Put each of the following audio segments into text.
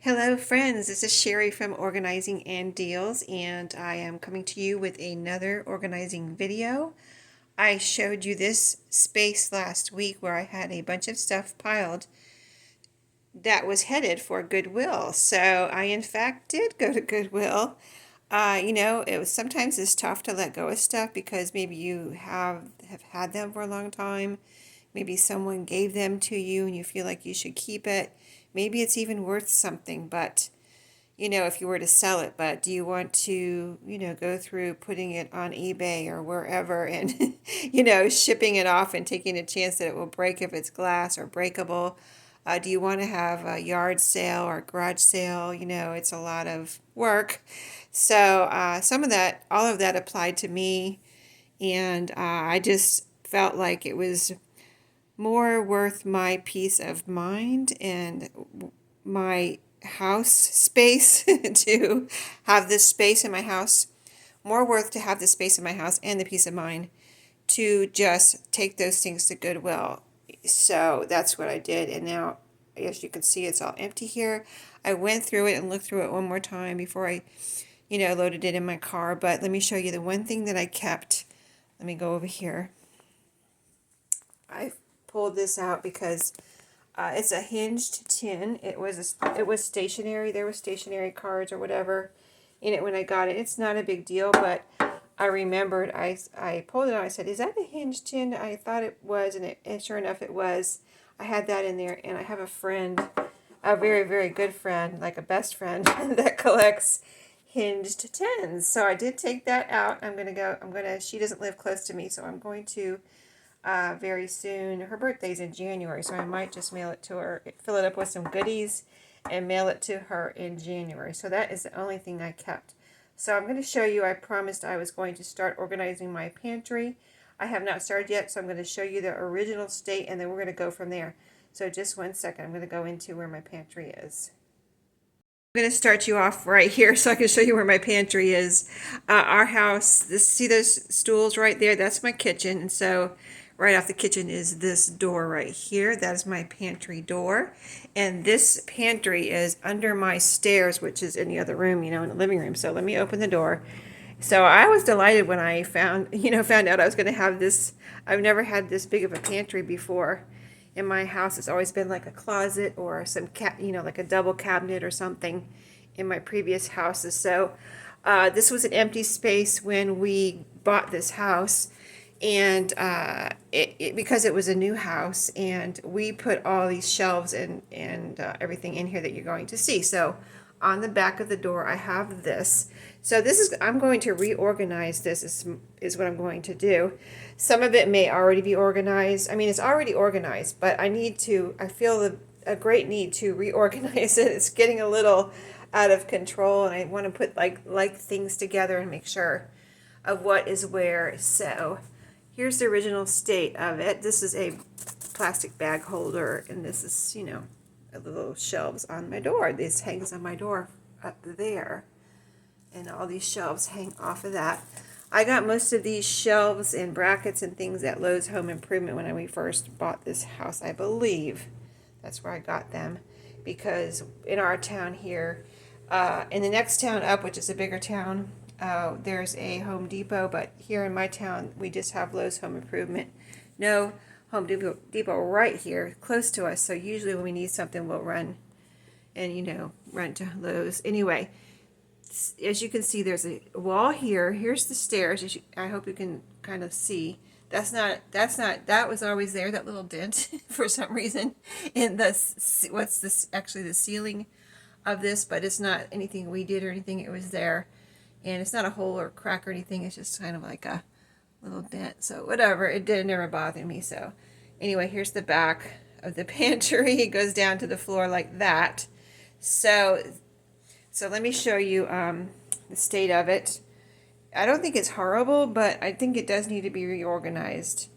Hello friends, this is Sherry from Organizing and Deals, and I am coming to you with another organizing video. I showed you this space last week where I had a bunch of stuff piled that was headed for Goodwill. So I in fact did go to Goodwill. It was sometimes it's tough to let go of stuff because maybe you have had them for a long time. Maybe someone gave them to you and you feel like you should keep it. Maybe it's even worth something, but if you were to sell it, but do you want to, go through putting it on eBay or wherever and, shipping it off and taking a chance that it will break if it's glass or breakable? Do you want to have a yard sale or garage sale? It's a lot of work. So all of that applied to me, and I just felt like it was more worth my peace of mind and my house space to have this space in my house, more worth to have the space in my house and the peace of mind to just take those things to Goodwill. So that's what I did. And now, as you can see, it's all empty here. I went through it and looked through it one more time before I, loaded it in my car. But let me show you the one thing that I kept. Let me go over here. I pulled this out because it's a hinged tin. It was stationary. There were stationary cards or whatever in it when I got it. It's not a big deal, but I remembered. I pulled it out. I said, "Is that a hinged tin?" I thought it was, and sure enough, it was. I had that in there, and I have a friend, a very very good friend, like a best friend, that collects hinged tins. So I did take that out. She doesn't live close to me, so I'm going to very soon. Her birthday's in January, so I might just mail it to her, fill it up with some goodies, and mail it to her in January. So that is the only thing I kept. So I'm going to show you, I promised I was going to start organizing my pantry. I have not started yet, so I'm going to show you the original state, and then we're going to go from there. So just one second, I'm going to go into where my pantry is. I'm going to start you off right here so I can show you where my pantry is. Our house, see those stools right there? That's my kitchen. And so right off the kitchen is this door right here. That is my pantry door. And this pantry is under my stairs, which is in the other room, in the living room. So let me open the door. So I was delighted when I found out I was going to have this. I've never had this big of a pantry before. In my house, it's always been like a closet or some like a double cabinet or something in my previous houses. So this was an empty space when we bought this house, and because it was a new house, and we put all these shelves and everything in here that you're going to see. So on the back of the door, I have this. So I'm going to reorganize this is what I'm going to do. Some of it may already be organized. I mean, it's already organized, but I feel a great need to reorganize it. It's getting a little out of control, and I want to put like things together and make sure of what is where. So here's the original state of it. This is a plastic bag holder, and this is, the little shelves on my door. This hangs on my door up there, and all these shelves hang off of that. I got most of these shelves and brackets and things at Lowe's Home Improvement when we first bought this house, I believe. That's where I got them, because in our town here, in the next town up, which is a bigger town, there's a Home Depot, but here in my town, we just have Lowe's Home Improvement. No Home Depot right here, close to us, so usually when we need something, we'll run and, run to Lowe's. Anyway, as you can see, there's a wall here. Here's the stairs. I hope you can kind of see. That was always there, that little dent, for some reason, in what's this, actually the ceiling of this, but it's not anything we did or anything. It was there, and it's not a hole or crack or anything. It's just kind of like a little dent. So whatever, it didn't never bother me. So anyway, here's the back of the pantry. It goes down to the floor like that. So let me show you the state of it. I don't think it's horrible, but I think it does need to be reorganized.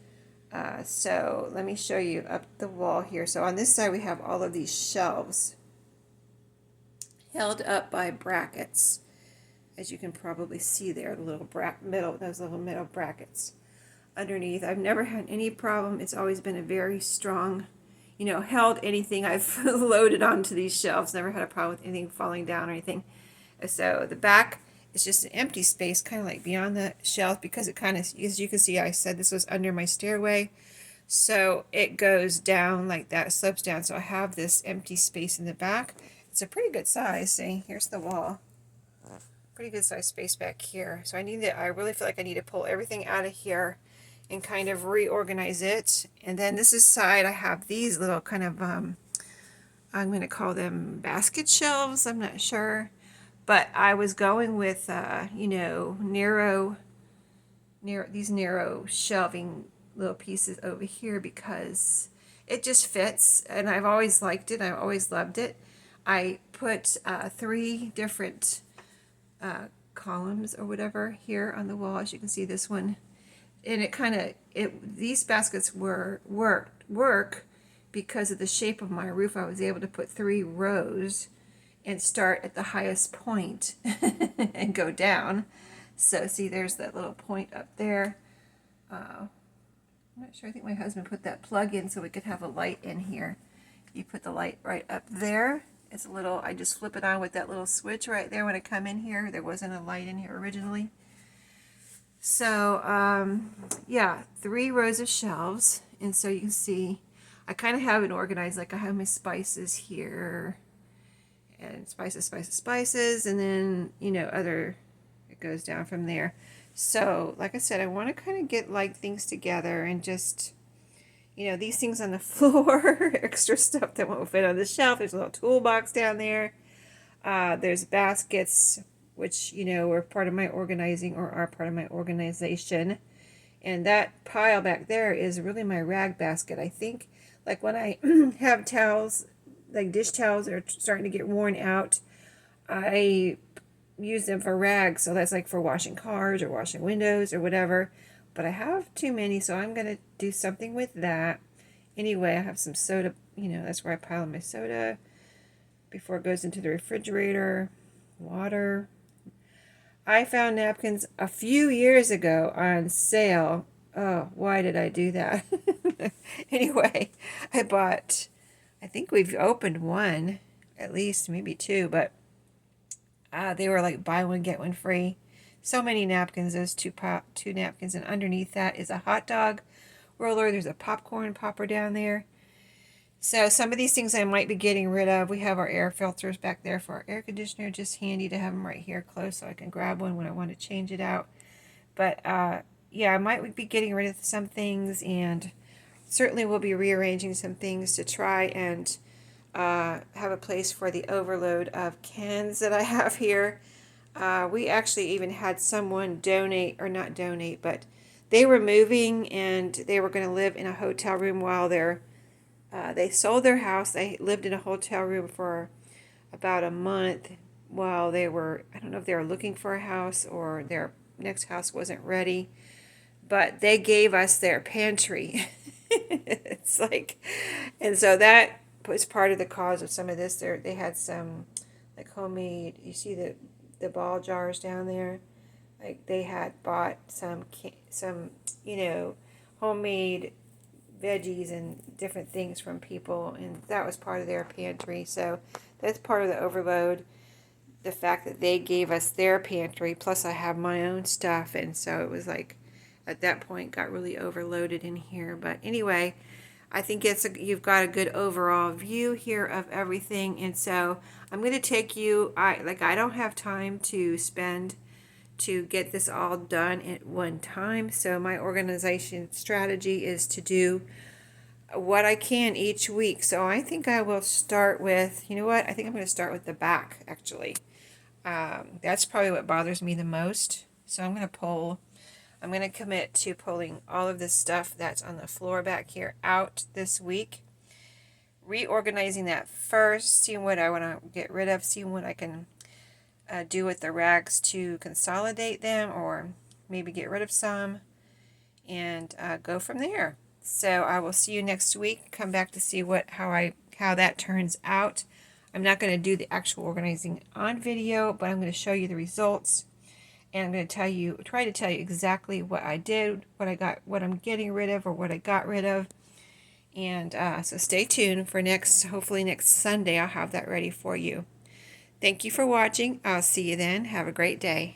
So let me show you up the wall here. So on this side, we have all of these shelves held up by brackets, as you can probably see there, those little middle brackets underneath. I've never had any problem. It's always been a very strong, you know, held anything I've loaded onto these shelves. Never had a problem with anything falling down or anything. So the back is just an empty space, kind of like beyond the shelf, because it kind of, as you can see, I said this was under my stairway. So it goes down like that, slopes down. So I have this empty space in the back. It's a pretty good size. See, here's the wall. Pretty good size space back here. So I really feel like I need to pull everything out of here and kind of reorganize it. And then this is side, I have these little kind of, I'm going to call them basket shelves. I'm not sure. But I was going with, you know, these narrow shelving little pieces over here because it just fits, and I've always liked it. I've always loved it. I put 3 different columns or whatever here on the wall, as you can see this one, and it kind of these baskets work because of the shape of my roof. I was able to put 3 rows and start at the highest point and go down. So see, there's that little point up there. I'm not sure, I think my husband put that plug in so we could have a light in here. You put the light right up there. It's a little, I just flip it on with that little switch right there when I come in here. There wasn't a light in here originally. So yeah, 3 rows of shelves. And so you can see, I kind of have it organized, like I have my spices here, and spices, and then, you know, it goes down from there. So like I said, I want to kind of get like things together and just, you know, these things on the floor, extra stuff that won't fit on the shelf. There's a little toolbox down there. There's baskets, which, you know, were part of my organizing or are part of my organization. And that pile back there is really my rag basket. I think, like when I have towels, like dish towels are starting to get worn out, I use them for rags. So that's like for washing cars or washing windows or whatever. But I have too many, so I'm going to do something with that. Anyway, I have some soda, you know, that's where I pile my soda before it goes into the refrigerator. Water. I found napkins a few years ago on sale. Oh, why did I do that? Anyway, I think we've opened one, at least maybe 2, but they were like buy one, get one free. So many napkins, those 2 napkins, and underneath that is a hot dog roller. There's a popcorn popper down there. So some of these things I might be getting rid of. We have our air filters back there for our air conditioner. Just handy to have them right here close so I can grab one when I want to change it out. But yeah, I might be getting rid of some things, and certainly we'll be rearranging some things to try and have a place for the overload of cans that I have here. We actually even had someone donate, or not donate, but they were moving and they were going to live in a hotel room while they sold their house. They lived in a hotel room for about a month while they were, I don't know if they were looking for a house or their next house wasn't ready, but they gave us their pantry. It's like, and so that was part of the cause of some of this. They had some like homemade, you see the ball jars down there, like they had bought some you know, homemade veggies and different things from people, and that was part of their pantry. So that's part of the overload, the fact that they gave us their pantry, plus I have my own stuff, and so it was like at that point got really overloaded in here. But anyway, I think you've got a good overall view here of everything. And so I'm going to take you, I don't have time to spend to get this all done at one time. So my organization strategy is to do what I can each week. So I think I will start with, you know what, I think I'm going to start with the back, actually. That's probably what bothers me the most. So I'm going to commit to pulling all of this stuff that's on the floor back here out this week. Reorganizing that first, seeing what I want to get rid of, seeing what I can do with the rags to consolidate them, or maybe get rid of some, and go from there. So I will see you next week. Come back to see how that turns out. I'm not going to do the actual organizing on video, but I'm going to show you the results, and I'm going to try to tell you exactly what I did, what I'm getting rid of, or what I got rid of. And so stay tuned for hopefully next Sunday, I'll have that ready for you. Thank you for watching. I'll see you then. Have a great day.